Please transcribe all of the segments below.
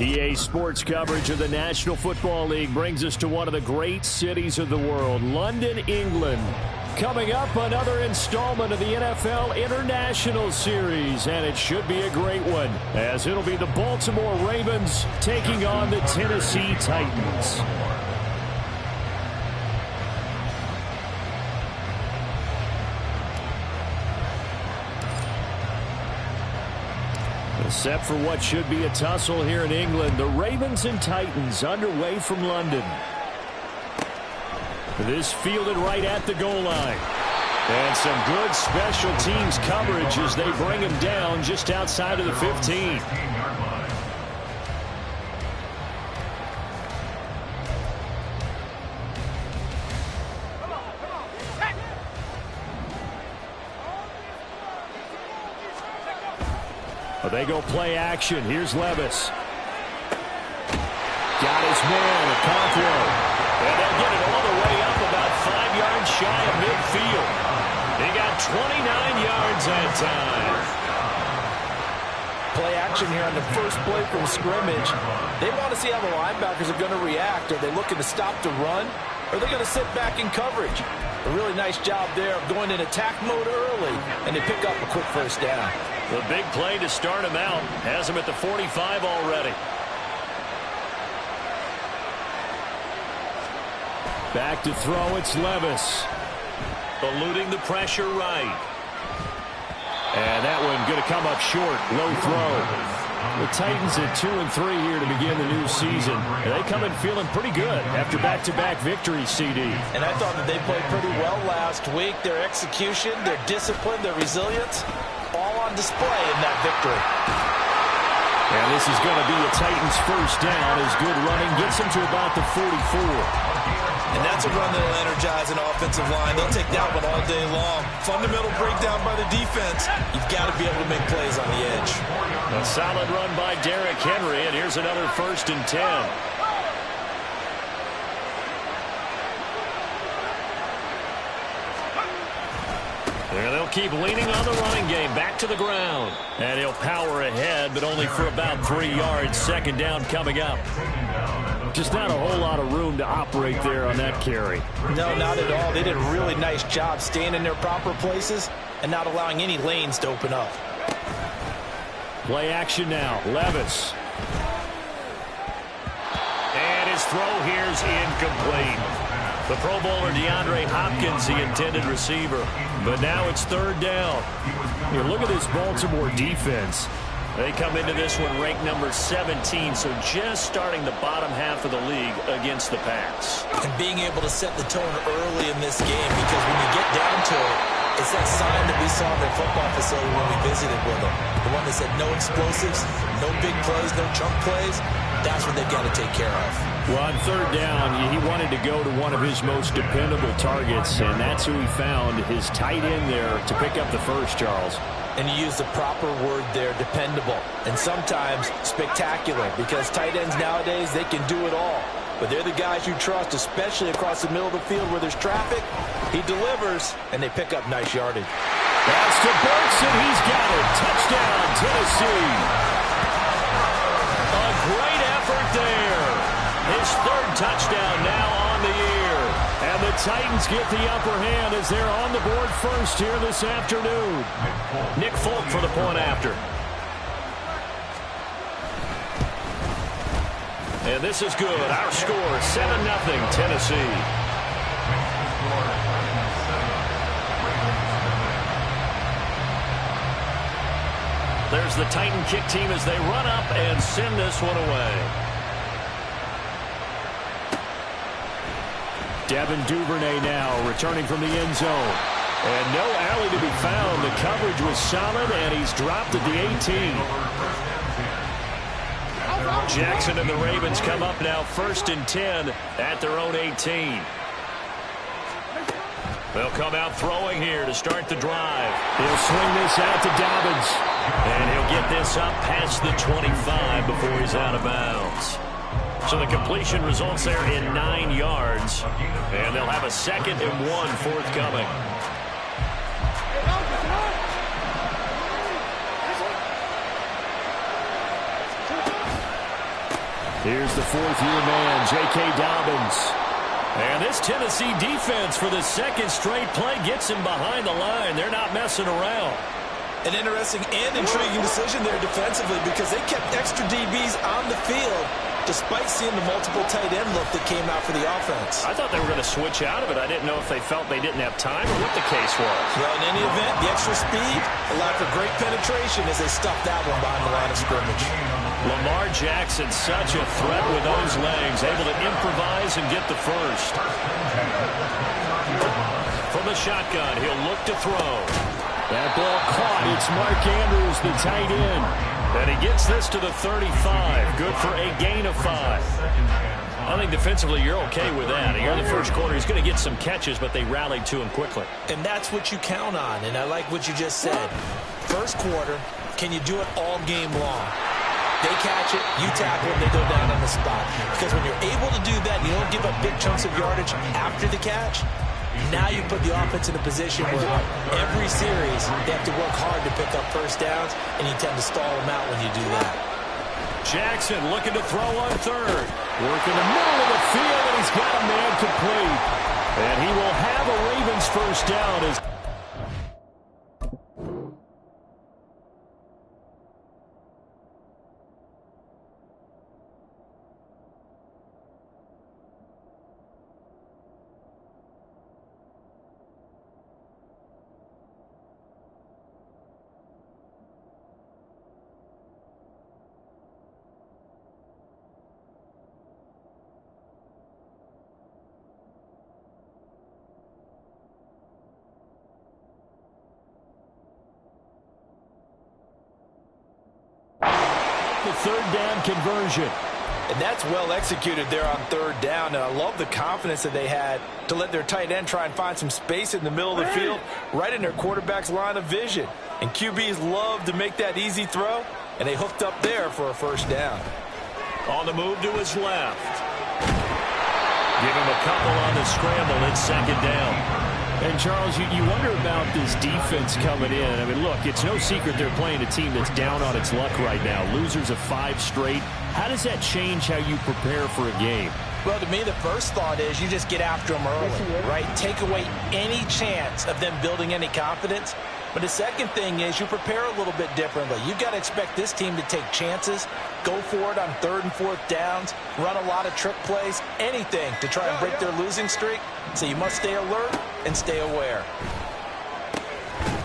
EA Sports coverage of the National Football League brings us to one of the great cities of the world, London, England. Coming up, another installment of the NFL International Series, and it should be a great one, as it'll be the Baltimore Ravens taking on the Tennessee Titans. Set for what should be a tussle here in England. The Ravens and Titans underway from London. This fielded right at the goal line. And some good special teams coverage as they bring him down just outside of the 15. They go play action. Here's Levis. Got his man, Okonkwo. And they'll get it all the way up about 5 yards shy of midfield. They got 29 yards that time. Play action here on the first play from scrimmage. They want to see how the linebackers are going to react. Are they looking to stop the run? Or are they going to sit back in coverage? A really nice job there of going in attack mode early, and they pick up a quick first down. The big play to start him out has him at the 45 already. Back to throw, it's Levis. Eluding the pressure right. And that one going to come up short. Low throw. The Titans at 2-3 here to begin the new season. And they come in feeling pretty good after back-to-back victories, CD. And I thought that they played pretty well last week. Their execution, their discipline, their resilience, all on display in that victory. And this is going to be a Titans first down as good running gets them to about the 44. And that's a run that will energize an offensive line. They'll take that one all day long. Fundamental breakdown by the defense. You've got to be able to make plays on the edge. A solid run by Derrick Henry, and here's another 1st and 10. And they'll keep leaning on the running game. Back to the ground. And he'll power ahead, but only for about 3 yards. Second down coming up. Just not a whole lot of room to operate there on that carry. No, not at all. They did a really nice job staying in their proper places and not allowing any lanes to open up. Play action now. Levis. And his throw here's incomplete. The Pro Bowler DeAndre Hopkins, the intended receiver. But now it's 3rd down. You look at this Baltimore defense. They come into this one ranked number 17, so just starting the bottom half of the league against the pass. And being able to set the tone early in this game, because when you get down to it, it's that sign that we saw in their football facility when we visited with them. The one that said no explosives, no big plays, no chunk plays. That's what they've got to take care of. Well, on 3rd down, he wanted to go to one of his most dependable targets, and that's who he found, his tight end there, to pick up the first, Charles. And you use the proper word there, dependable, and sometimes spectacular, because tight ends nowadays, they can do it all. But they're the guys you trust, especially across the middle of the field where there's traffic. He delivers, and they pick up nice yardage. Pass to Burks, and he's got it. Touchdown, Tennessee. A great effort there. His 3rd touchdown now on the year. And the Titans get the upper hand as they're on the board first here this afternoon. Nick Folk for the point after. And this is good. Our score, 7-0 Tennessee. There's the Titan kick team as they run up and send this one away. Devin Duvernay now returning from the end zone. And no alley to be found. The coverage was solid, and he's dropped at the 18. Jackson and the Ravens come up now 1st and 10 at their own 18. They'll come out throwing here to start the drive. He'll swing this out to Dobbins. And he'll get this up past the 25 before he's out of bounds. So the completion results there in 9 yards. And they'll have a 2nd and 1 forthcoming. Here's the fourth-year man, J.K. Dobbins. And this Tennessee defense for the second straight play gets him behind the line. They're not messing around. An interesting and intriguing decision there defensively because they kept extra DBs on the field despite seeing the multiple tight end look that came out for the offense. I thought they were going to switch out of it. I didn't know if they felt they didn't have time or what the case was. Well, in any event, the extra speed allowed for great penetration as they stuffed that one behind the line of scrimmage. Lamar Jackson, such a threat with those legs, able to improvise and get the first. From the shotgun, he'll look to throw. That ball caught. It's Mark Andrews, the tight end. And he gets this to the 35. Good for a gain of 5. I think defensively you're okay with that. Here in the first quarter, he's going to get some catches, but they rallied to him quickly. And that's what you count on, and I like what you just said. First quarter, can you do it all game long? They catch it, you tackle them, they go down on the spot. Because when you're able to do that, you don't give up big chunks of yardage after the catch. Now you put the offense in a position where every series they have to work hard to pick up first downs, and you tend to stall them out when you do that. Jackson looking to throw on third. Working the middle of the field, and he's got a man complete. And he will have a Ravens first down as the third down conversion. And that's well executed there on third down. And I love the confidence that they had to let their tight end try and find some space in the middle of the field, right in their quarterback's line of vision. And QBs love to make that easy throw, and they hooked up there for a first down. On the move to his left. Give him a couple on the scramble. It's second down. And, Charles, you wonder about this defense coming in. I mean, look, it's no secret they're playing a team that's down on its luck right now. Losers of 5 straight. How does that change how you prepare for a game? Well, to me, the first thought is you just get after them early, right? Take away any chance of them building any confidence. But the second thing is you prepare a little bit differently. You've got to expect this team to take chances, go for it on third and fourth downs, run a lot of trick plays, anything to try and break their losing streak. So you must stay alert and stay aware.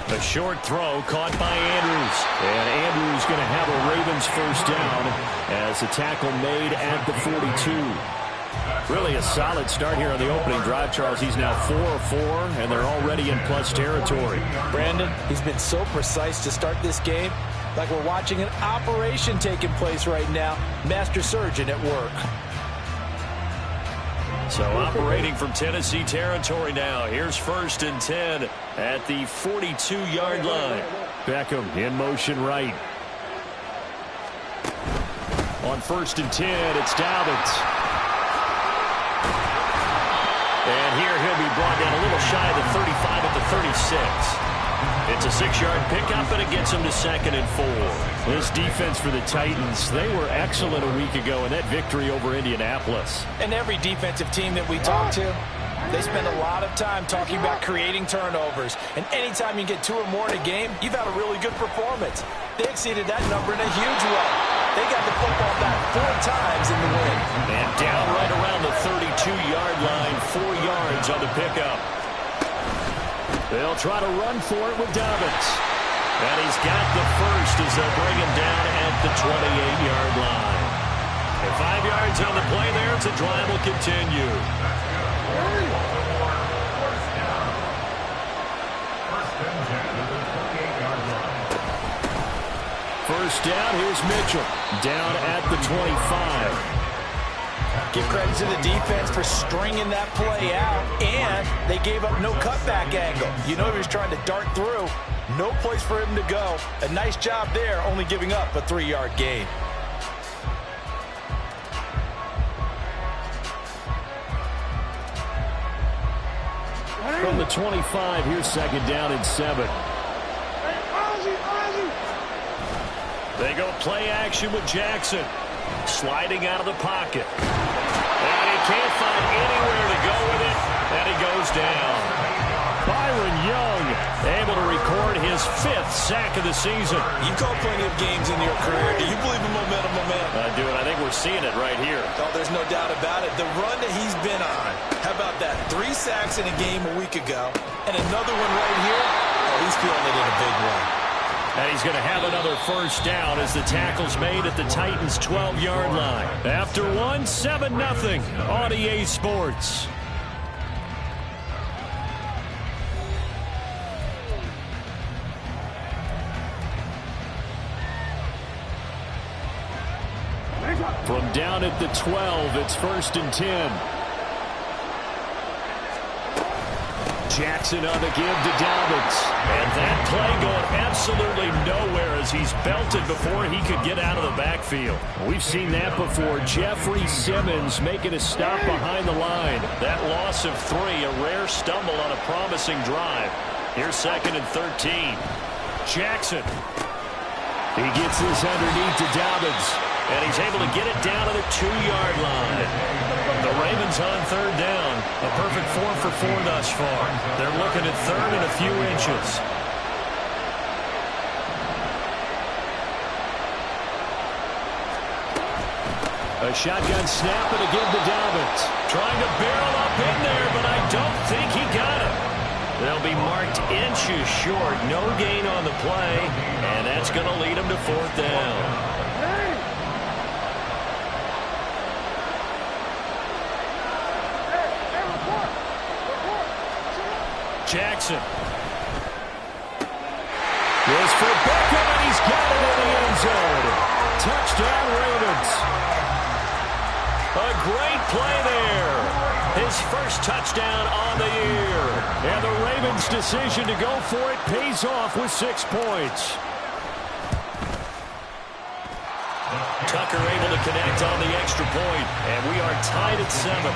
A short throw caught by Andrews. And Andrews going to have a Ravens first down as a tackle made at the 42. Really a solid start here on the opening drive, Charles. He's now 4 of 4, and they're already in plus territory. Brandon, he's been so precise to start this game, like we're watching an operation taking place right now. Master surgeon at work. So operating from Tennessee territory now. Here's first and 10 at the 42-yard line. Beckham in motion right. On first and 10, it's Dobbins. And here he'll be brought down a little shy of the 35 at the 36. It's a 6-yard pickup, and it gets him to second and 4. This defense for the Titans, they were excellent a week ago in that victory over Indianapolis. And every defensive team that we talk to, they spend a lot of time talking about creating turnovers. And anytime you get 2 or more in a game, you've had a really good performance. They exceeded that number in a huge way. They got the football back 4 times in the win. And down right around the 32-yard line, 4 yards on the pickup. They'll try to run for it with Dobbins. And he's got the first as they'll bring him down at the 28-yard line. And 5 yards on the play there, so drive will continue. First down, here's Mitchell. Down at the 25. Give credit to the defense for stringing that play out, and they gave up no cutback angle. You know he was trying to dart through. No place for him to go. A nice job there, only giving up a 3-yard gain. From the 25, here's second down and 7. They go play action with Jackson. Sliding out of the pocket. And he can't find anywhere to go with it. And he goes down. Byron Young able to record his 5th sack of the season. You've called plenty of games in your career. Do you believe in momentum? I do, and I think we're seeing it right here. Oh, there's no doubt about it. The run that he's been on. How about that? 3 sacks in a game a week ago. And another one right here. Oh, he's feeling it in a big way. And he's going to have another first down as the tackle's made at the Titans' 12-yard line. After one, 7-0 on EA Sports. From down at the 12, it's 1st and 10. Jackson on the give to Dobbins. And that play going absolutely nowhere as he's belted before he could get out of the backfield. We've seen that before. Jeffrey Simmons making a stop behind the line. That loss of 3, a rare stumble on a promising drive. Here's 2nd and 13. Jackson. He gets this underneath to Dobbins. And he's able to get it down to the 2-yard line. The Ravens on 3rd down. A perfect 4 for 4 thus far. They're looking at 3rd and a few inches. A shotgun snap and a give to Dobbins. Trying to barrel up in there, but I don't think he got it. They'll be marked inches short. No gain on the play. And that's going to lead them to 4th down. Jackson. Goes for Beckham, and he's got it in the end zone. Touchdown, Ravens. A great play there. His first touchdown on the year. And the Ravens' decision to go for it pays off with 6 points. Tucker able to connect on the extra point, and we are tied at 7.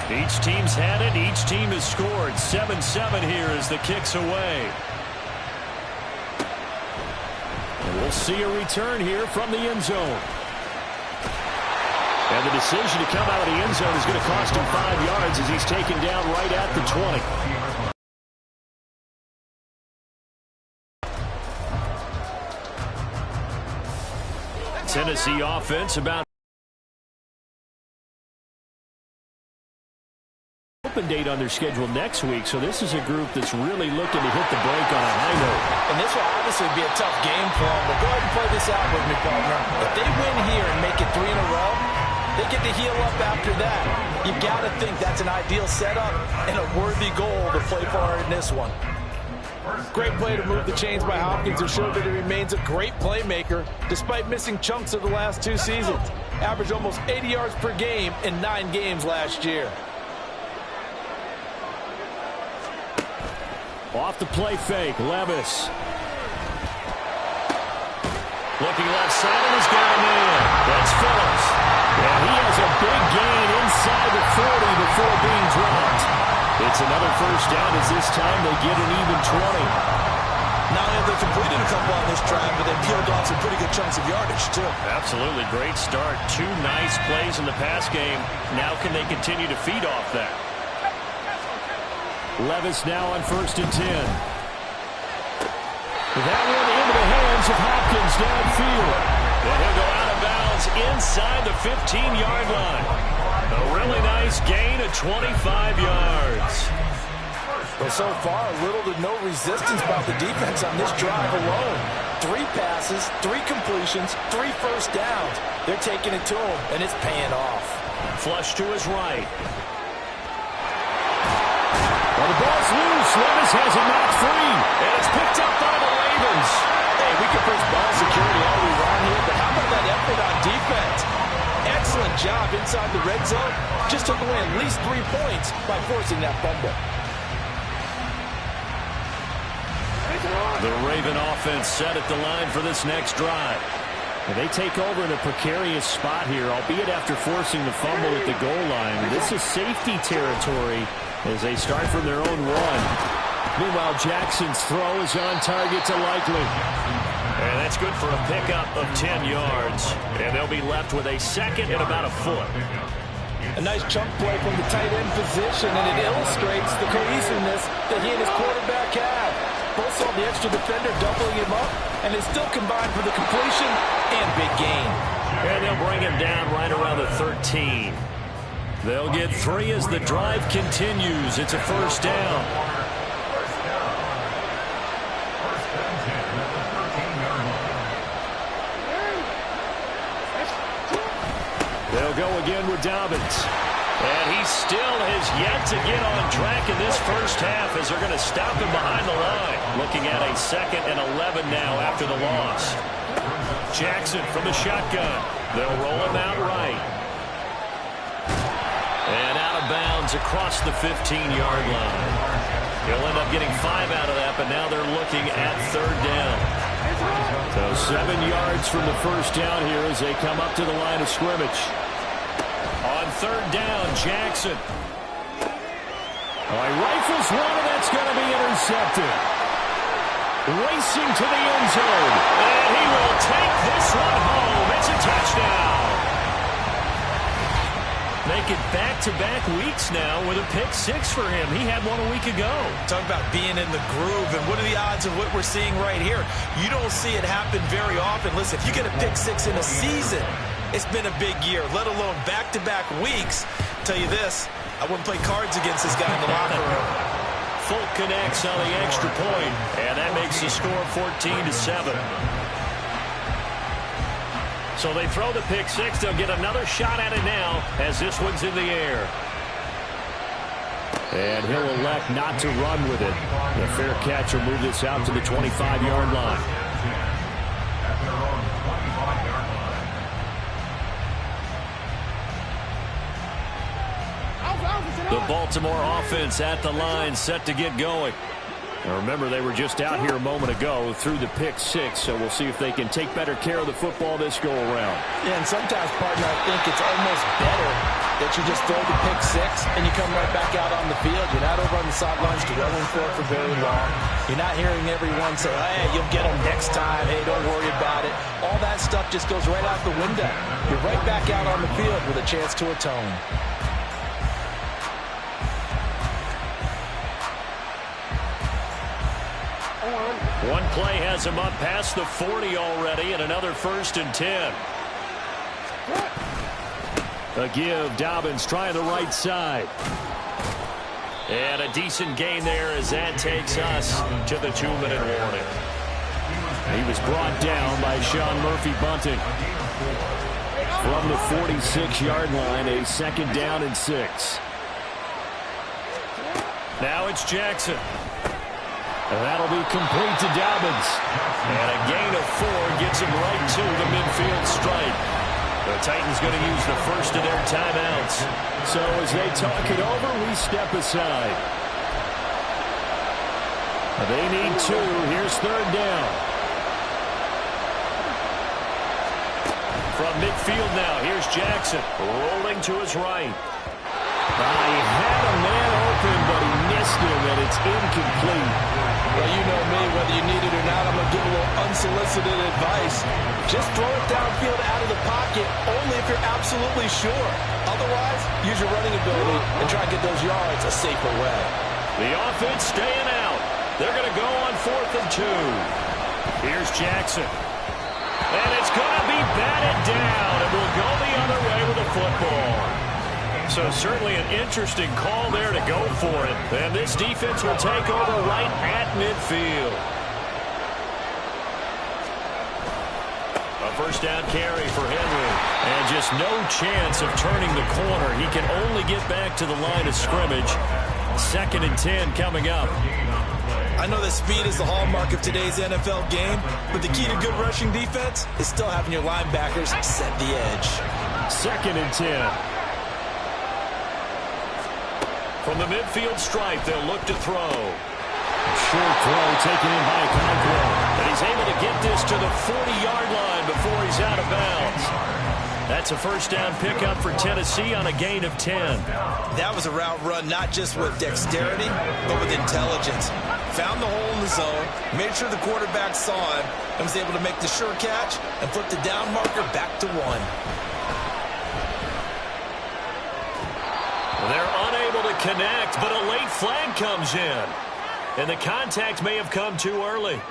Each team's had it. Each team has scored. 7-7 here as the kick's away. And we'll see a return here from the end zone. And the decision to come out of the end zone is going to cost him 5 yards as he's taken down right at the 20. Tennessee offense about open date on their schedule next week, so this is a group that's really looking to hit the break on a high note. And this will obviously be a tough game for them, but go ahead and play this out with me, partner. If they win here and make it 3 in a row, they get to heal up after that. You've got to think that's an ideal setup and a worthy goal to play for in this one. Great play to move the chains by Hopkins and show that he remains a great playmaker despite missing chunks of the last 2 seasons. Averaged almost 80 yards per game in 9 games last year. Off the play fake, Levis. Looking left side, and he's got a man. That's Phillips. And he has a big gain inside the 40 before being dropped. It's another first down as this time they get an even 20. Not only have they completed a couple on this drive, but they peeled off some pretty good chunks of yardage, too. Absolutely. Great start. 2 nice plays in the pass game. Now can they continue to feed off that? Levis now on 1st and 10. That one into the hands of Hopkins downfield. And he'll go out of bounds inside the 15-yard line. A really nice gain of 25 yards. Well, so far, little to no resistance by the defense on this drive alone. 3 passes, 3 completions, 3 first downs. They're taking it to him, and it's paying off. Flush to his right. Well, the ball's loose. Levis has it knocked free. And it's picked up by the Ravens. Hey, we can push ball security all we want here, but how about that effort on defense? Excellent job inside the red zone. Just took away at least 3 points by forcing that fumble. The Raven offense set at the line for this next drive. And they take over in a precarious spot here, albeit after forcing the fumble at the goal line. This is safety territory as they start from their own 1. Meanwhile, Jackson's throw is on target to Likely. And that's good for a pickup of 10 yards. And they'll be left with a second and about a foot. A nice chunk play from the tight end position, and it illustrates the cohesiveness that he and his quarterback have. Both saw the extra defender doubling him up, and they still combined for the completion and big gain. And they'll bring him down right around the 13. They'll get 3 as the drive continues. It's a first down. They'll go again with Dobbins. And he still has yet to get on track in this first half as they're going to stop him behind the line. Looking at a 2nd and 11 now after the loss. Jackson from the shotgun. They'll roll him out right. And out of bounds across the 15-yard line. He'll end up getting 5 out of that, but now they're looking at 3rd down. So 7 yards from the first down here as they come up to the line of scrimmage. On 3rd down, Jackson. He rifles one, and that's going to be intercepted. Racing to the end zone. And he will take this one home. It's a touchdown. Make it back-to-back weeks now with a pick 6 for him. He had one a week ago. Talk about being in the groove, and what are the odds of what we're seeing right here? You don't see it happen very often. Listen, if you get a pick 6 in a season, it's been a big year, let alone back-to-back weeks. Tell you this, I wouldn't play cards against this guy in the locker room. Folk connects on the extra point, and that makes the score 14-7. So they throw the pick 6. They'll get another shot at it now as this one's in the air. And he'll elect not to run with it. The fair catch will move this out to the 25-yard line. The Baltimore offense at the line, set to get going. Now remember, they were just out here a moment ago through the pick 6, so we'll see if they can take better care of the football this go-around. Yeah, and sometimes, partner, I think it's almost better that you just throw the pick 6 and you come right back out on the field. You're not over on the sidelines dwelling for it for very long. You're not hearing everyone say, hey, you'll get them next time. Hey, don't worry about it. All that stuff just goes right out the window. You're right back out on the field with a chance to atone. One play has him up past the 40 already, and another 1st and 10. A give, Dobbins trying the right side. And a decent gain there as that takes us to the 2-minute warning. He was brought down by Sean Murphy-Bunting. From the 46-yard line, a 2nd down and 6. Now it's Jackson. And that'll be complete to Dobbins. And a gain of 4 gets him right to the midfield stripe. The Titans going to use the first of their timeouts. So as they talk it over, we step aside. They need 2. Here's 3rd down. From midfield now, here's Jackson. Rolling to his right. He had a man open, but he missed him, and it's incomplete. Well, you know me, whether you need it or not, I'm going to give a little unsolicited advice. Just throw it downfield out of the pocket, only if you're absolutely sure. Otherwise, use your running ability and try to get those yards a safer way. The offense staying out. They're going to go on 4th and 2. Here's Jackson. And it's going to be batted down, and we'll go the other way with the football. So certainly an interesting call there to go for it. And this defense will take over right at midfield. A first down carry for Henry. And just no chance of turning the corner. He can only get back to the line of scrimmage. 2nd and 10 coming up. I know that speed is the hallmark of today's NFL game, but the key to good rushing defense is still having your linebackers set the edge. 2nd and 10. From the midfield stripe, they'll look to throw. Short throw taken in by Conklin. And he's able to get this to the 40-yard line before he's out of bounds. That's a first down pickup for Tennessee on a gain of 10. That was a route run not just with dexterity, but with intelligence. found the hole in the zone, made sure the quarterback saw him, and was able to make the sure catch and flip the down marker back to 1. They're unable to connect, but a late flag comes in. And the contact may have come too early.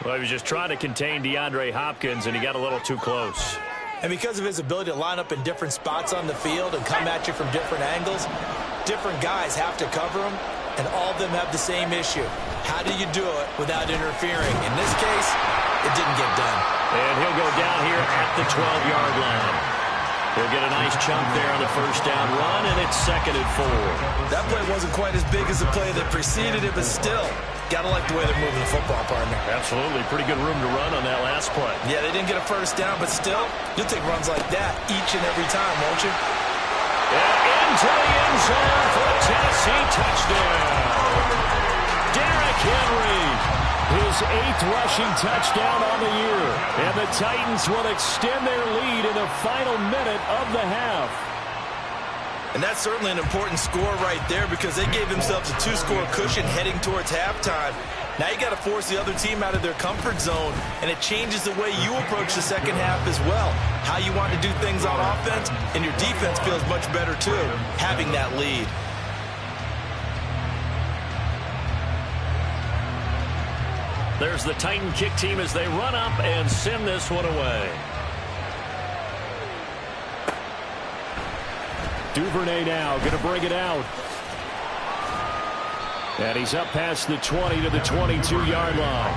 Well, he was just trying to contain DeAndre Hopkins, and he got a little too close. And because of his ability to line up in different spots on the field and come at you from different angles, different guys have to cover him, and all of them have the same issue. How do you do it without interfering? In this case, it didn't get done. And he'll go down here at the 12-yard line. He'll get a nice chunk there on the first down run, and it's 2nd and 4. That play wasn't quite as big as the play that preceded it, but still, got to like the way they're moving the football, partner. Absolutely. Pretty good room to run on that last play. Yeah, they didn't get a first down, but still, you'll take runs like that each and every time, won't you? And into the end zone for a Tennessee touchdown. Derrick Henry. His 8th rushing touchdown on the year. And the Titans will extend their lead in the final minute of the half. And that's certainly an important score right there because they gave themselves a 2-score cushion heading towards halftime. Now you got to force the other team out of their comfort zone, and it changes the way you approach the second half as well. How you want to do things on offense, and your defense feels much better too, having that lead. There's the Titan kick team as they run up and send this one away. Duvernay now going to bring it out. And he's up past the 20 to the 22-yard line.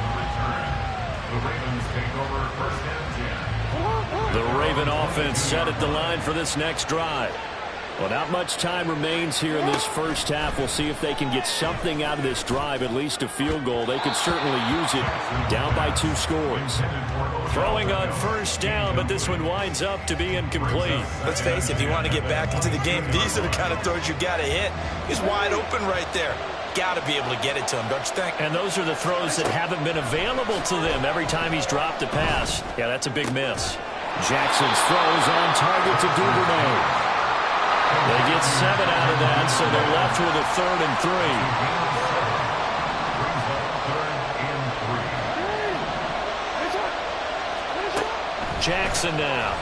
The Raven offense set at the line for this next drive. Well, not much time remains here in this first half. We'll see if they can get something out of this drive, at least a field goal. They could certainly use it down by 2 scores. Throwing on first down, but this one winds up to be incomplete. Let's face it, if you want to get back into the game, these are the kind of throws you got to hit. He's wide open right there. Got to be able to get it to him, don't you think? And those are the throws that haven't been available to them every time he's dropped a pass. Yeah, that's a big miss. Jackson's throws on target to Duvernay. They get 7 out of that, so they're left with a 3rd and 3. Jackson now.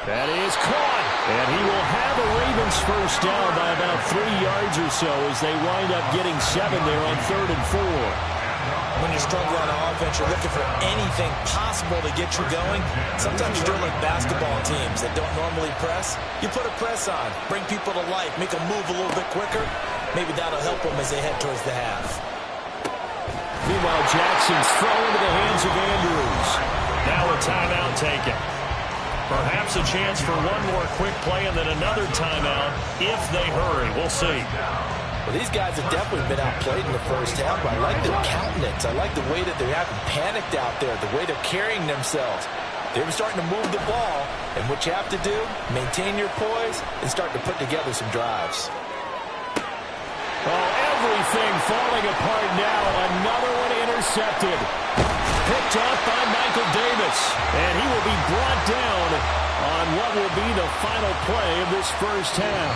That is caught. And he will have a Ravens first down by about 3 yards or so as they wind up getting 7 there on 3rd and 4. When you're struggling on offense, you're looking for anything possible to get you going. Sometimes you're doing like basketball teams that don't normally press. You put a press on, bring people to life, make them move a little bit quicker. Maybe that'll help them as they head towards the half. Meanwhile, Jackson's throw into the hands of Andrews. Now a timeout taken. Perhaps a chance for one more quick play and then another timeout if they hurry. We'll see. Well, these guys have definitely been outplayed in the first half, but I like their countenance. I like the way that they haven't panicked out there, the way they're carrying themselves. They're starting to move the ball, and what you have to do, maintain your poise and start to put together some drives. Oh, everything falling apart now. Another one intercepted. Picked up by Michael Davis, and he will be brought down on what will be the final play of this first half.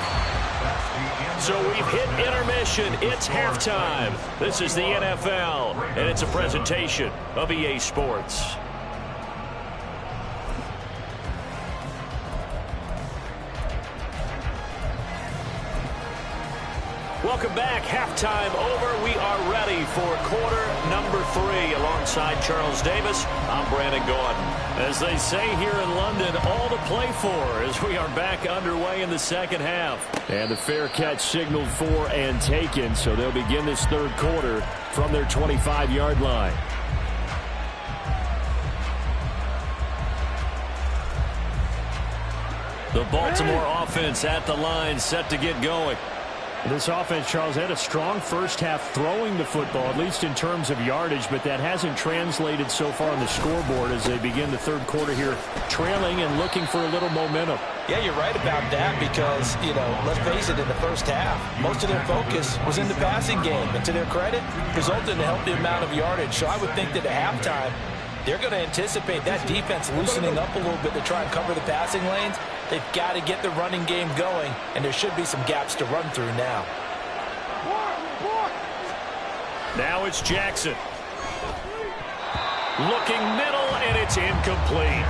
So we've hit intermission. It's halftime. This is the NFL, and it's a presentation of EA Sports. Welcome back. Halftime over. We are ready for quarter number 3. Alongside Charles Davis, I'm Brandon Gaudin. As they say here in London, all to play for as we are back underway in the second half. And the fair catch signaled for and taken, so they'll begin this third quarter from their 25-yard line. The Baltimore offense at the line, set to get going. This offense, Charles, had a strong first half throwing the football, at least in terms of yardage, but that hasn't translated so far on the scoreboard as they begin the third quarter here, trailing and looking for a little momentum. Yeah, you're right about that because, let's face it, in the first half, most of their focus was in the passing game, and to their credit, resulted in a healthy amount of yardage. So I would think that at halftime, they're going to anticipate that defense loosening up a little bit to try and cover the passing lanes. They've got to get the running game going, and there should be some gaps to run through now. Now it's Jackson. Looking middle, and it's incomplete.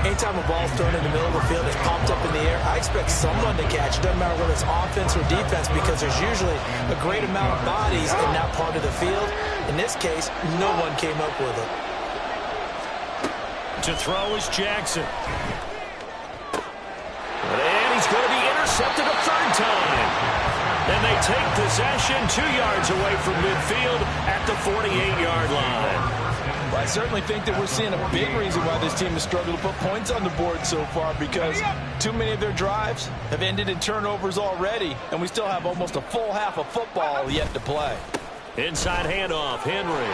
Anytime a ball's thrown in the middle of the field, it's popped up in the air, I expect someone to catch. It doesn't matter whether it's offense or defense, because there's usually a great amount of bodies in that part of the field. In this case, no one came up with it. To throw is Jackson. And he's going to be intercepted a third time. And they take possession 2 yards away from midfield at the 48-yard line. Well, I certainly think that we're seeing a big reason why this team has struggled to put points on the board so far, because too many of their drives have ended in turnovers already, and we still have almost a full half of football yet to play. Inside handoff, Henry.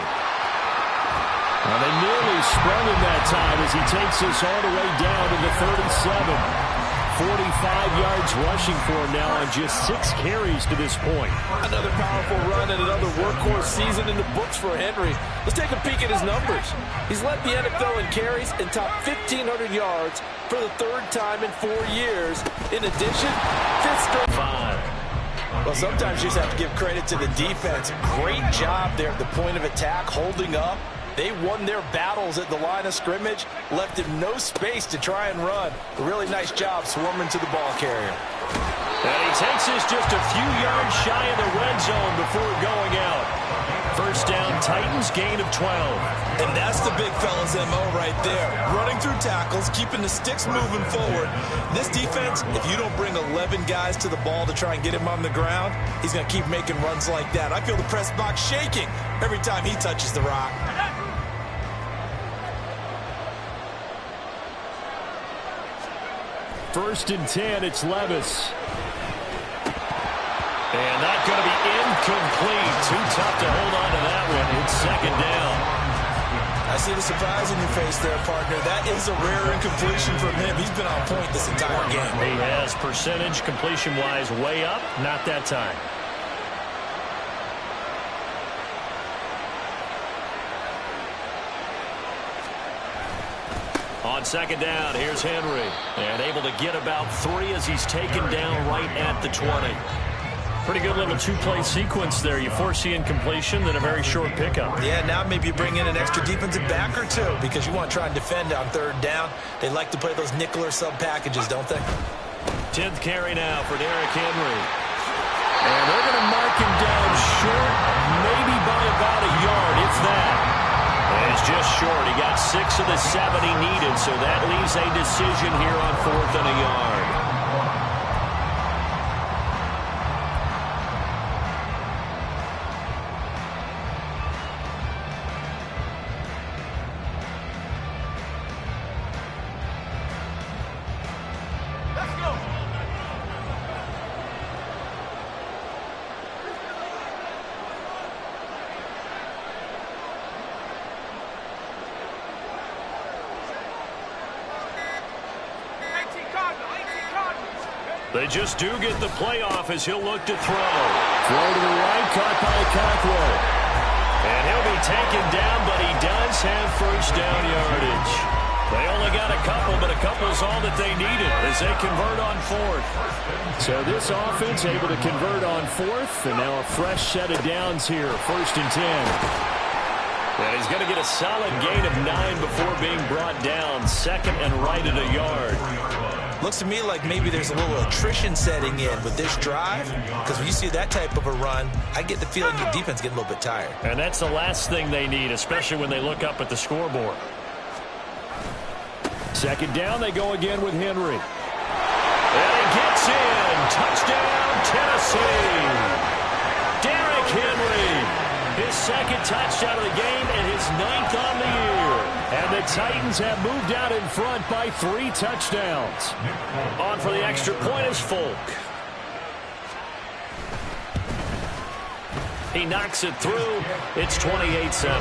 Well, they nearly sprung him that time as he takes us all the way down to the 37. 45 yards rushing for him now on just 6 carries to this point. Another powerful run and another workhorse season in the books for Henry. Let's take a peek at his numbers. He's led the NFL in carries and topped 1,500 yards for the 3rd time in 4 years. In addition, 5th straight. 5. Well, sometimes you just have to give credit to the defense. Great job there at the point of attack, holding up. They won their battles at the line of scrimmage, left him no space to try and run. A really nice job swarming to the ball carrier. And he takes us just a few yards shy of the red zone before going out. First down, Titans, gain of 12. And that's the big fella's MO right there. Running through tackles, keeping the sticks moving forward. This defense, if you don't bring 11 guys to the ball to try and get him on the ground, he's going to keep making runs like that. I feel the press box shaking every time he touches the rock. First and 10, it's Levis. And that's going to be incomplete. Too tough to hold on to that one. It's 2nd down. I see the surprise in your face there, partner. That is a rare incompletion from him. He's been on point this entire game. He has, percentage completion-wise way up. Not that time. On 2nd down, here's Henry. And able to get about 3 as he's taken down right at the 20. Pretty good little 2-play sequence there. You force the incompletion, then a very short pickup. Yeah, now maybe you bring in an extra defensive back or two because you want to try and defend on 3rd down. They like to play those nickel or sub packages, don't they? 10th carry now for Derrick Henry. And they're going to mark him down short, maybe by about a yard, if that. And it's just short. He got 6 of the 7 he needed, so that leaves a decision here on 4th and a yard. They just do get the playoff as he'll look to throw. Throw to the right, caught by Cockrell. And he'll be taken down, but he does have first down yardage. They only got a couple, but a couple's all that they needed as they convert on 4th. So this offense able to convert on 4th, and now a fresh set of downs here, 1st and 10. And he's going to get a solid gain of 9 before being brought down, 2nd and right at a yard. Looks to me like maybe there's a little attrition setting in with this drive, because when you see that type of a run, I get the feeling your defense getting a little bit tired. And that's the last thing they need, especially when they look up at the scoreboard. 2nd down, they go again with Henry. And he gets in. Touchdown, Tennessee. Derrick Henry. His 2nd touchdown of the game and his 9th on the year. And the Titans have moved out in front by 3 touchdowns. On for the extra point is Folk. He knocks it through. It's 28-7.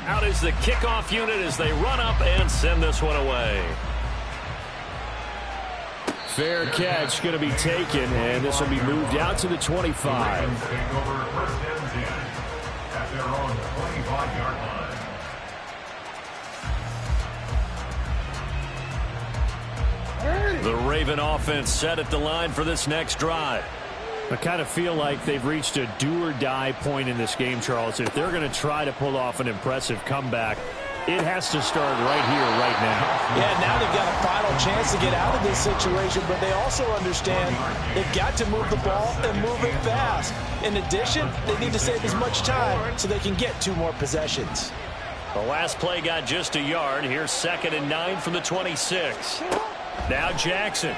Out is the kickoff unit as they run up and send this one away. Fair catch going to be taken, and this will be moved out to the 25. The Raven offense set at the line for this next drive. I kind of feel like they've reached a do-or-die point in this game, Charles. If they're going to try to pull off an impressive comeback, it has to start right here, right now. Yeah, now they've got a final chance to get out of this situation, but they also understand they've got to move the ball and move it fast. In addition, they need to save as much time so they can get 2 more possessions. The last play got just a yard. Here's 2nd and 9 from the 26. Now Jackson.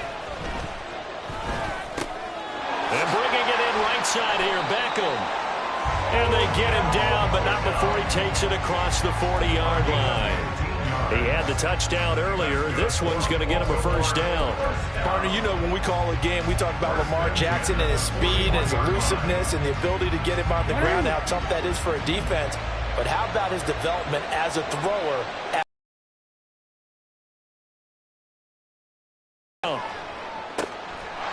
And bringing it in right side here, Beckham. And they get him down, but not before he takes it across the 40-yard line. He had the touchdown earlier. This one's going to get him a first down. Partner, you know when we call a game, we talk about Lamar Jackson and his speed and his elusiveness and the ability to get him on the ground, how tough that is for a defense. But how about his development as a thrower?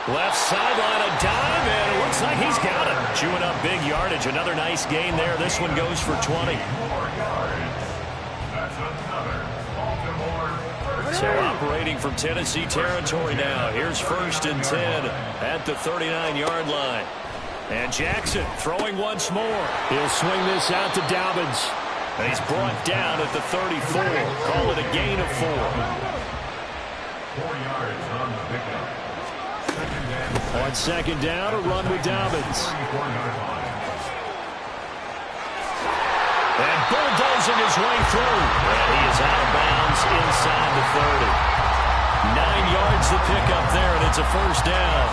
Left sideline, a dive, and it looks like he's got it. Chewing up big yardage. Another nice gain there. This one goes for 20. So operating from Tennessee territory now. Here's 1st and 10 at the 39-yard line. And Jackson throwing once more. He'll swing this out to Dobbins. And he's brought down at the 34. Call it a gain of 4. 4 yards on the pickup. On 2nd down, a run with Dobbins. And bulldozing his way through. And he is out of bounds inside the 30. 9 yards to pick up there, and it's a first down.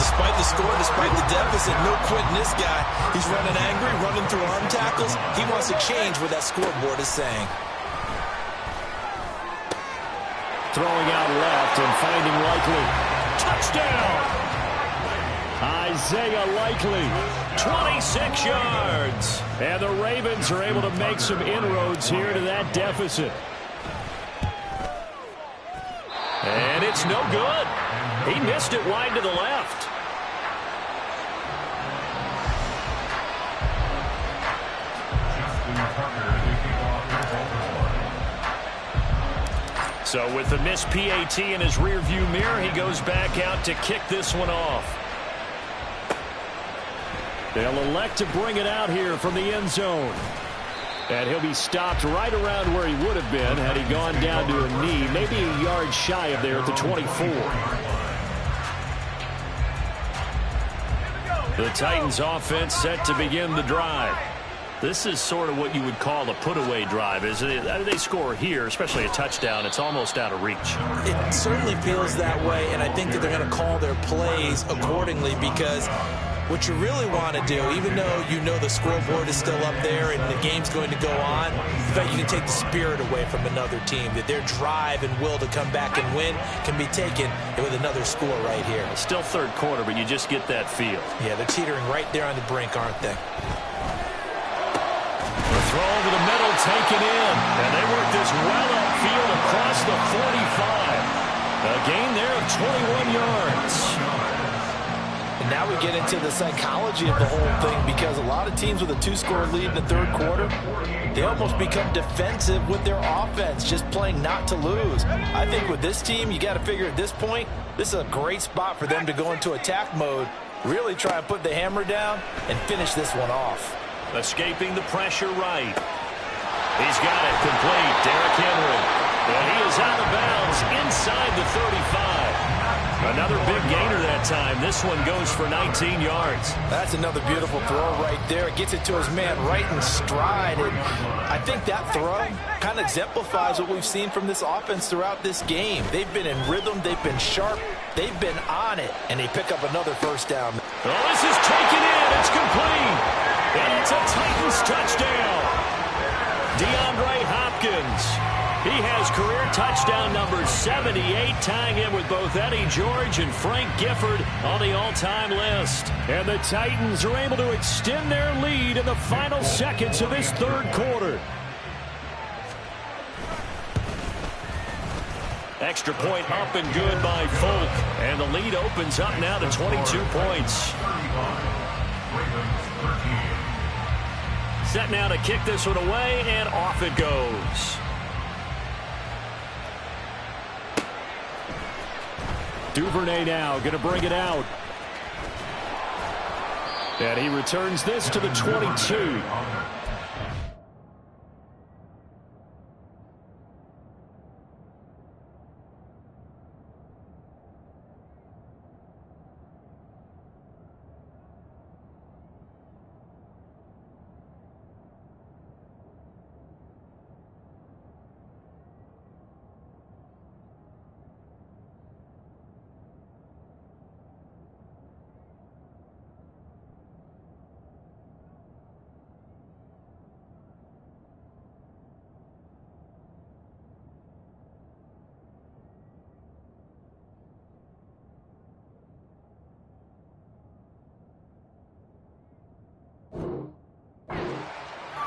Despite the score, despite the deficit, no quitting this guy. He's running angry, running through arm tackles. He wants to change what that scoreboard is saying. Throwing out left and finding Likely. Touchdown! Isaiah Likely, 26 yards. And the Ravens are able to make some inroads here to that deficit. And it's no good. He missed it wide to the left. So with the missed PAT in his rearview mirror, he goes back out to kick this one off. They'll elect to bring it out here from the end zone. And he'll be stopped right around where he would have been had he gone down to a knee, maybe a yard shy of there at the 24. The Titans offense set to begin the drive. This is sort of what you would call a put-away drive, isn't it? They score here, especially a touchdown. It's almost out of reach. It certainly feels that way, and I think that they're going to call their plays accordingly because what you really want to do, even though you know the scoreboard is still up there and the game's going to go on, you bet you can take the spirit away from another team, that their drive and will to come back and win can be taken with another score right here. It's still 3rd quarter, but you just get that feel. Yeah, they're teetering right there on the brink, aren't they? The throw over the middle taken in, and they work this well upfield across the 45. A gain there of 21 yards. And now we get into the psychology of the whole thing because a lot of teams with a 2-score lead in the 3rd quarter, they almost become defensive with their offense, just playing not to lose. I think with this team, you got to figure at this point, this is a great spot for them to go into attack mode, really try and put the hammer down and finish this one off. Escaping the pressure right. He's got it complete. Derrick Henry. And he is out of bounds inside the 35. Another big gainer that time. This one goes for 19 yards. That's another beautiful throw right there. It gets it to his man right in stride. And I think that throw kind of exemplifies what we've seen from this offense throughout this game. They've been in rhythm. They've been sharp. They've been on it. And they pick up another first down. Oh, this is taken in. It's complete. And it's a Titans touchdown. DeAndre Hopkins. He has career touchdown number 78, tying him with both Eddie George and Frank Gifford on the all-time list. And the Titans are able to extend their lead in the final seconds of this 3rd quarter. Extra point up and good by Folk. And the lead opens up now to 22 points. Set now to kick this one away, and off it goes. Duvernay now going to bring it out. And he returns this to the 22.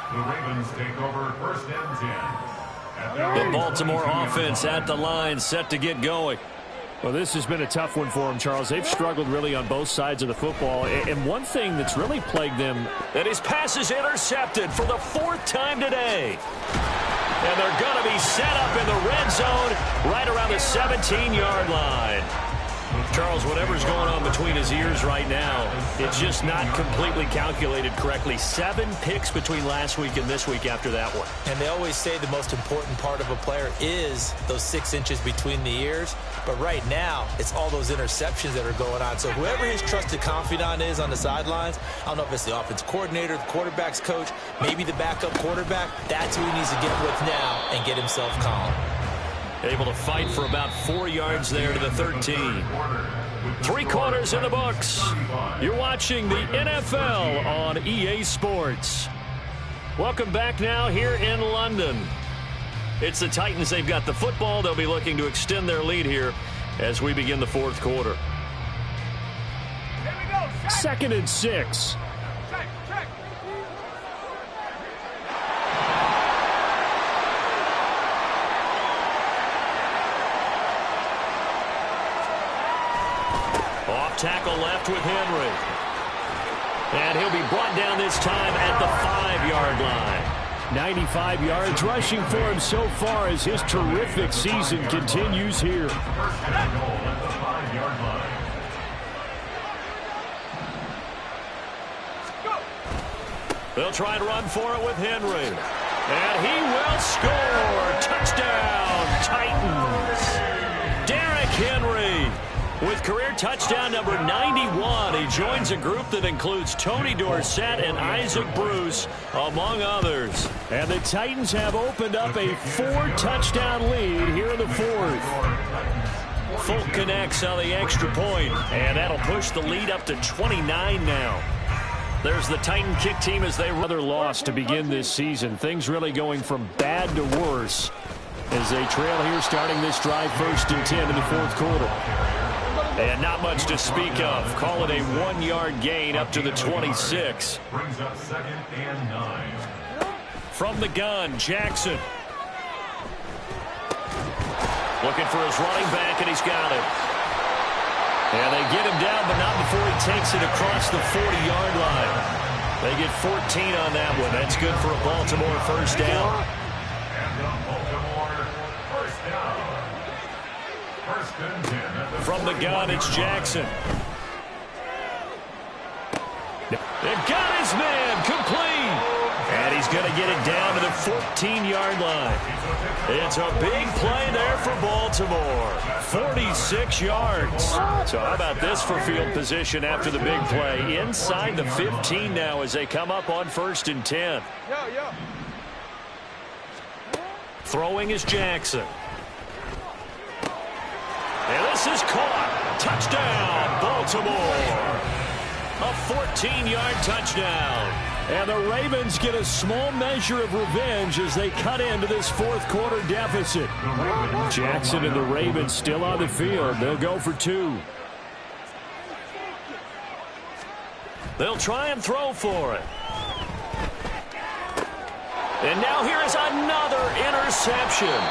The Ravens take over first and 10. The Baltimore offense at the line, set to get going. Well, this has been a tough one for them, Charles. They've struggled really on both sides of the football. And one thing that's really plagued them, that his pass is intercepted for the fourth time today. And they're going to be set up in the red zone right around the 17-yard line. Charles, whatever's going on between his ears right now, it's just not completely calculated correctly. 7 picks between last week and this week after that one. And they always say the most important part of a player is those 6 inches between the ears. But right now, it's all those interceptions that are going on. So whoever his trusted confidant is on the sidelines, I don't know if it's the offense coordinator, the quarterback's coach, maybe the backup quarterback, that's who he needs to get with now and get himself calm. Able to fight for about 4 yards there to the 13. 3 quarters in the books. You're watching the NFL on EA Sports. Welcome back now here in London. It's the Titans. They've got the football. They'll be looking to extend their lead here as we begin the fourth quarter. 2nd and 6. Off tackle left with Henry. And he'll be brought down this time at the 5-yard line. 95 yards rushing for him so far as his terrific season continues here. First and goal at the 5-yard line. They'll try and run for it with Henry. And he will score. Touchdown, Titans. Derrick Henry with career touchdown number 91. He joins a group that includes Tony Dorsett and Isaac Bruce, among others. And the Titans have opened up a 4-touchdown lead here in the fourth. Folk connects on the extra point, and that'll push the lead up to 29 now. There's the Titan kick team as they rather lost to begin this season. Things really going from bad to worse as they trail here starting this drive 1st and 10 in the fourth quarter. And not much to speak of. Call it a 1-yard gain up to the 26. Brings up 2nd and 9. From the gun, Jackson. Looking for his running back, and he's got it. And they get him down, but not before he takes it across the 40-yard line. They get 14 on that one. That's good for a Baltimore first down. And the Baltimore first down. 1st and 10 at the From the gun, it's Jackson. They've got his man complete. And he's going to get it down to the 14-yard line. It's a big play there for Baltimore. 46 yards. So how about this for field position after the big play? Inside the 15 now as they come up on 1st and 10. Throwing is Jackson. And this is caught. Touchdown, Baltimore. A 14-yard touchdown. And the Ravens get a small measure of revenge as they cut into this fourth quarter deficit. Jackson and the Ravens still on the field. They'll go for 2. They'll try and throw for it. And now here is another interception.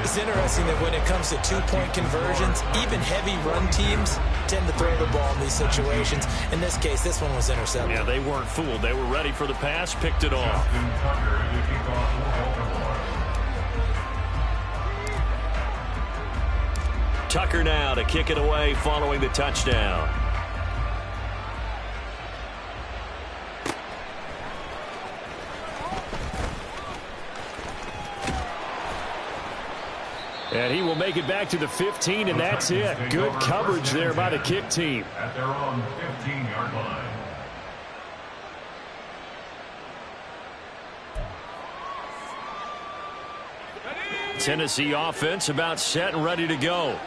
It's interesting that when it comes to 2-point conversions, even heavy run teams tend to throw the ball in these situations. In this case, this one was intercepted. Yeah, they weren't fooled. They were ready for the pass, picked it off. Tucker now to kick it away following the touchdown. And he will make it back to the 15, and that's it. Good coverage there by the kick team. At their own 15-yard line. Tennessee offense about set and ready to go.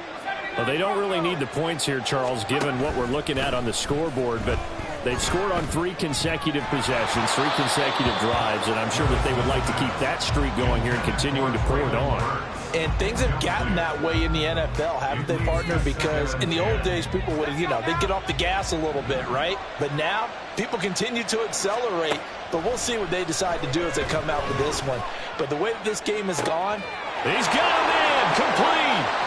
Well, they don't really need the points here, Charles, given what we're looking at on the scoreboard, but they've scored on 3 consecutive possessions, 3 consecutive drives, and I'm sure that they would like to keep that streak going here and continuing to pour it on. And things have gotten that way in the NFL, haven't they, partner? Because in the old days, people would, they'd get off the gas a little bit, right? But now, people continue to accelerate. But we'll see what they decide to do as they come out with this one. But the way that this game has gone. He's got a man, complete.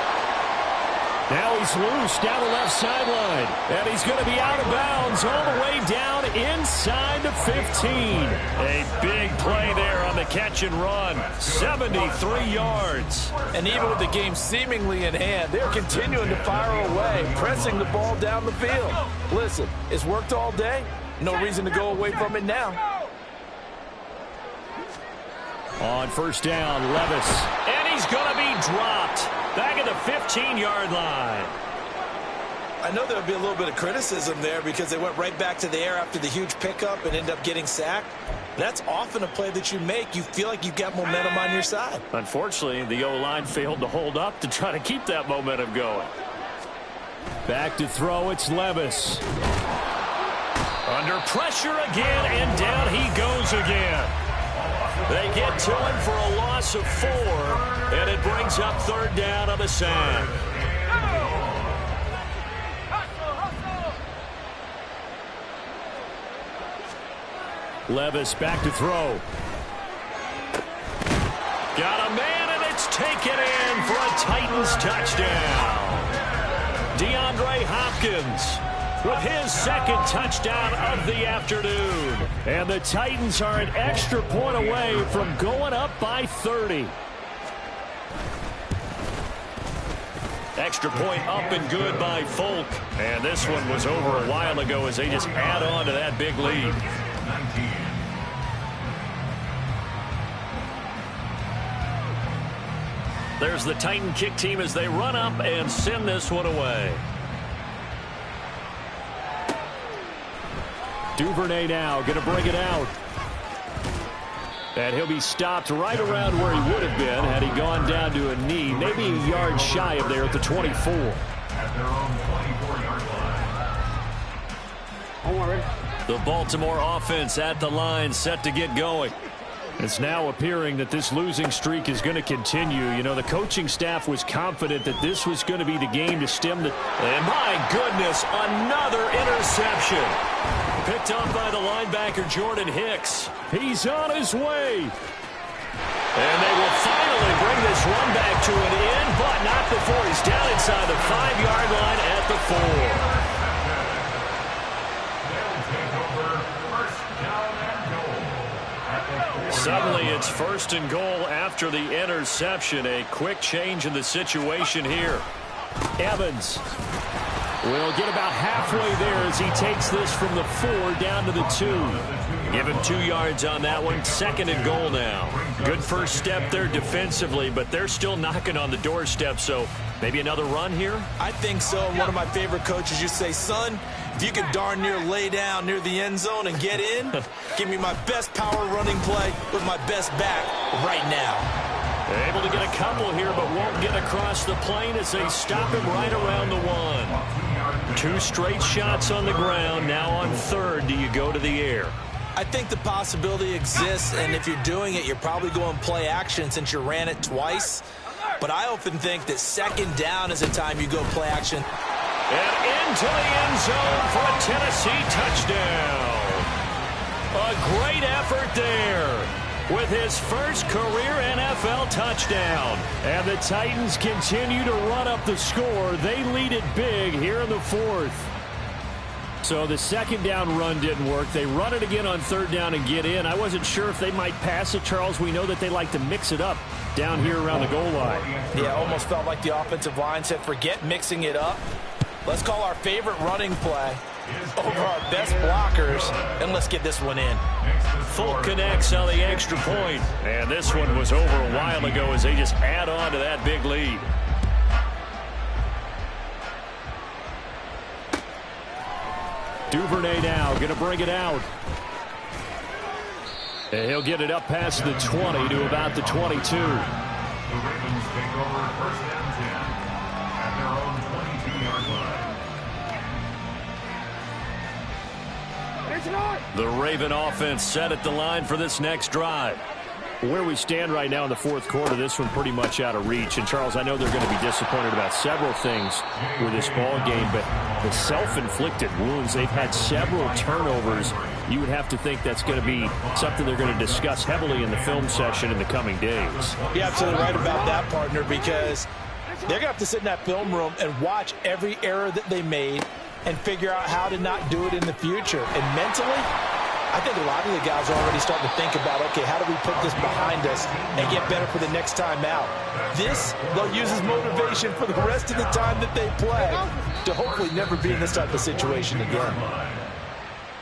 Now he's loose down the left sideline. And he's going to be out of bounds all the way down inside the 15. A big play there on the catch and run. 73 yards. And even with the game seemingly in hand, they're continuing to fire away, pressing the ball down the field. Listen, it's worked all day. No reason to go away from it now. On first down, Levis. And he's going to be dropped. Back at the 15-yard line. I know there'll be a little bit of criticism there because they went right back to the air after the huge pickup and ended up getting sacked. That's often a play that you make. You feel like you've got momentum on your side. Unfortunately, the O-line failed to hold up to try to keep that momentum going. Back to throw, it's Levis. Under pressure again, and down he goes again. They get to him for a loss of 4, and it brings up third down on the sack. Levis back to throw. Got a man, and it's taken in for a Titans touchdown. DeAndre Hopkins with his second touchdown of the afternoon. And the Titans are an extra point away from going up by 30. Extra point up and good by Folk. And this one was over a while ago as they just add on to that big lead. There's the Titan kick team as they run up and send this one away. Duvernay now going to bring it out. And he'll be stopped right around where he would have been had he gone down to a knee, maybe a yard shy of there at the 24. At their own 24-yard line. The Baltimore offense at the line, set to get going. It's now appearing that this losing streak is going to continue. You know, the coaching staff was confident that this was going to be the game to stem the... And my goodness, another interception. Picked up by the linebacker, Jordan Hicks. He's on his way. And they will finally bring this run back to an end, but not before he's down inside the 5-yard line at the 4. Suddenly it's first and goal after the interception. A quick change in the situation here. Evans will get about halfway there as he takes this from the 4 down to the 2. Give him 2 yards on that one. Second and goal now. Good first step there defensively, but they're still knocking on the doorstep, so maybe another run here? I think so. One of my favorite coaches used to say, son, if you could darn near lay down near the end zone and get in, give me my best power running play with my best back right now. Able to get a couple here, but won't get across the plane as they stop him right around the 1. 2 straight shots on the ground. Now on third, do you go to the air? I think the possibility exists, and if you're doing it, you're probably going play action since you ran it twice. But I often think that second down is the time you go play action. And into the end zone for a Tennessee touchdown. A great effort there with his first career NFL touchdown. And the Titans continue to run up the score. They lead it big here in the 4th. So the second down run didn't work. They run it again on third down and get in. I wasn't sure if they might pass it, Charles. We know that they like to mix it up down here around the goal line. Yeah, almost felt like the offensive line said, forget mixing it up. Let's call our favorite running play over our best blockers, and let's get this one in. Full connects on the extra point. And this one was over a while ago as they just add on to that big lead. Duvernay now going to bring it out. And he'll get it up past the 20 to about the 22. The Ravens take over first and 10 at their own 22-yard line. The Raven offense set at the line for this next drive. Where we stand right now in the fourth quarter, this one pretty much out of reach. And, Charles, I know they're going to be disappointed about several things with this ball game, but the self-inflicted wounds, they've had several turnovers. You would have to think that's going to be something they're going to discuss heavily in the film session in the coming days. You're absolutely right about that, partner, because they're going to have to sit in that film room and watch every error that they made and figure out how to not do it in the future. And mentally, I think a lot of the guys are already starting to think about, okay, how do we put this behind us and get better for the next time out? This, they'll use as motivation for the rest of the time that they play to hopefully never be in this type of situation again.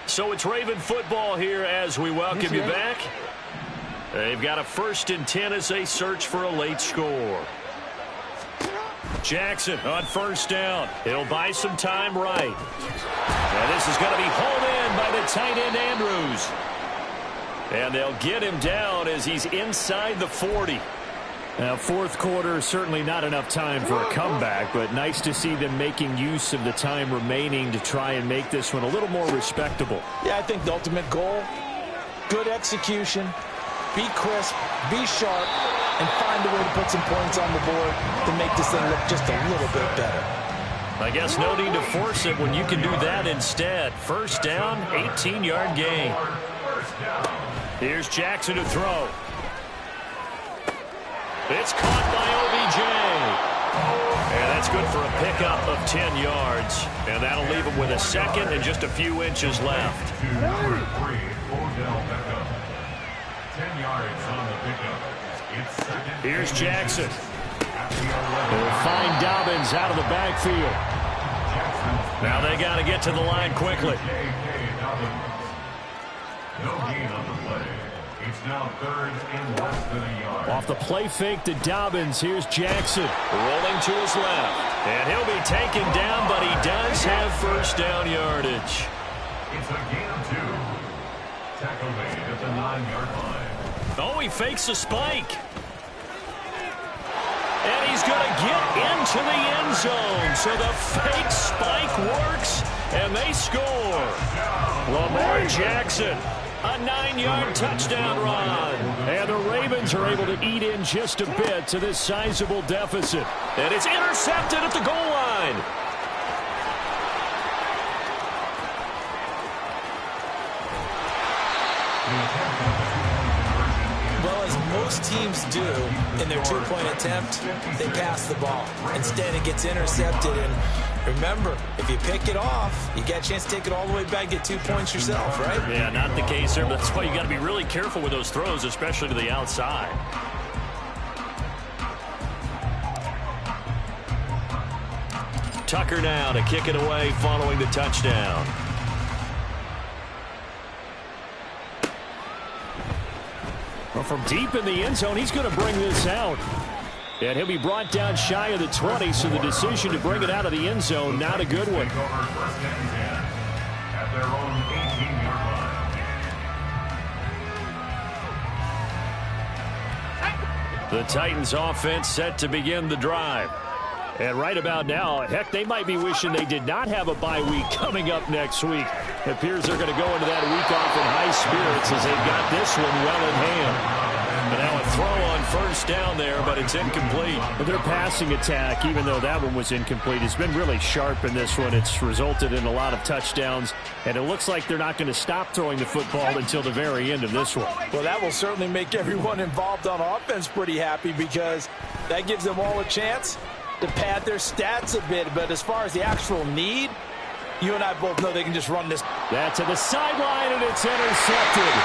So it's Raven football here as we welcome you back. They've got a 1st and 10 as they search for a late score. Jackson on 1st down. He'll buy some time right. And this is going to be hauled in by the tight end Andrews. And they'll get him down as he's inside the 40. Now, fourth quarter, certainly not enough time for a comeback, but nice to see them making use of the time remaining to try and make this one a little more respectable. Yeah, I think the ultimate goal, good execution, be crisp, be sharp, and find a way to put some points on the board to make this thing look just a little bit better. I guess no need to force it when you can do that instead. 1st down, 18-yard gain. Here's Jackson to throw. It's caught by OBJ. And that's good for a pickup of 10 yards. And that'll leave him with a second and just a few inches left. Number 3, Odell Beckham. 10 yards on the pickup. It's second. Here's Jackson. They'll find Dobbins out of the backfield. Now they got to get to the line quickly. No gain on the play. It's now 3rd and less than a yard. Off the play fake to Dobbins. Here's Jackson rolling to his left. And he'll be taken down, but he does have 1st down yardage. It's a gain of 2. Tackle made at the 9-yard line. Oh, he fakes a spike. And he's going to get into the end zone. So the fake spike works, and they score. Lamar Jackson, a 9-yard touchdown run. And the Ravens are able to eat in just a bit to this sizable deficit. And it's intercepted at the goal line. Well, as most teams do in their 2-point attempt, they pass the ball. Instead, it gets intercepted. And remember, if you pick it off, you get a chance to take it all the way back, get 2 points yourself, right? Yeah, not the case there, but that's why you got to be really careful with those throws, especially to the outside. Tucker now to kick it away following the touchdown. Well, from deep in the end zone, he's going to bring this out. And he'll be brought down shy of the 20, so the decision to bring it out of the end zone, not a good one. At their own 18-yard line. The Titans offense set to begin the drive. And right about now, heck, they might be wishing they did not have a bye week coming up next week. It appears they're going to go into that week off in high spirits as they've got this one well in hand. And now a throw on 1st down there, but it's incomplete. But their passing attack, even though that one was incomplete, has been really sharp in this one. It's resulted in a lot of touchdowns, and it looks like they're not going to stop throwing the football until the very end of this one. Well, that will certainly make everyone involved on offense pretty happy because that gives them all a chance to pad their stats a bit. But as far as the actual need, You and I both know they can just run this. That's to the sideline, and it's intercepted.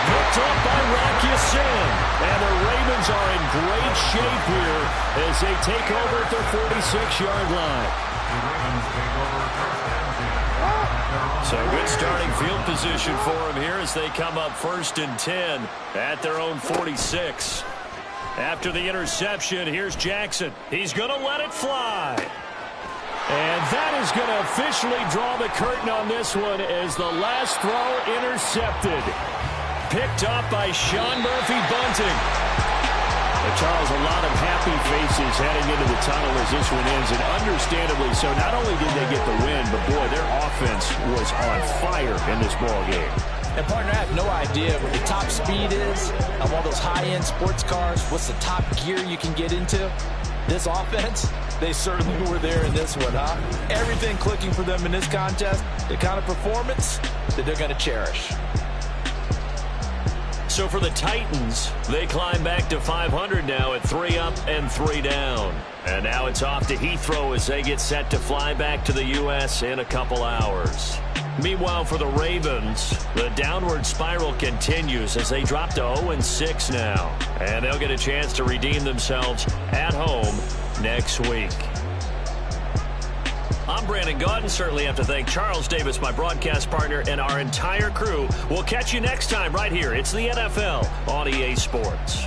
Picked up by Rock Ya-Sin. And the Ravens are in great shape here as they take over at their 46-yard line. The Ravens take over first down. So good starting field position for them here as they come up 1st and 10 at their own 46. After the interception, here's Jackson. He's going to let it fly. And that is going to officially draw the curtain on this one as the last throw intercepted. Picked up by Sean Murphy-Bunting. And Charles, a lot of happy faces heading into the tunnel as this one ends, and understandably so. Not only did they get the win, but boy, their offense was on fire in this ball game. And partner, I have no idea what the top speed is of all those high-end sports cars. What's the top gear you can get into? This offense, they certainly were there in this one, huh? Everything clicking for them in this contest, the kind of performance that they're going to cherish. So for the Titans, they climb back to 500 now at 3 up and 3 down. And now it's off to Heathrow as they get set to fly back to the U.S. in a couple hours. Meanwhile, for the Ravens, the downward spiral continues as they drop to 0-6 now. And they'll get a chance to redeem themselves at home next week. I'm Brandon Gaudin. Certainly have to thank Charles Davis, my broadcast partner, and our entire crew. We'll catch you next time right here. It's the NFL on EA Sports.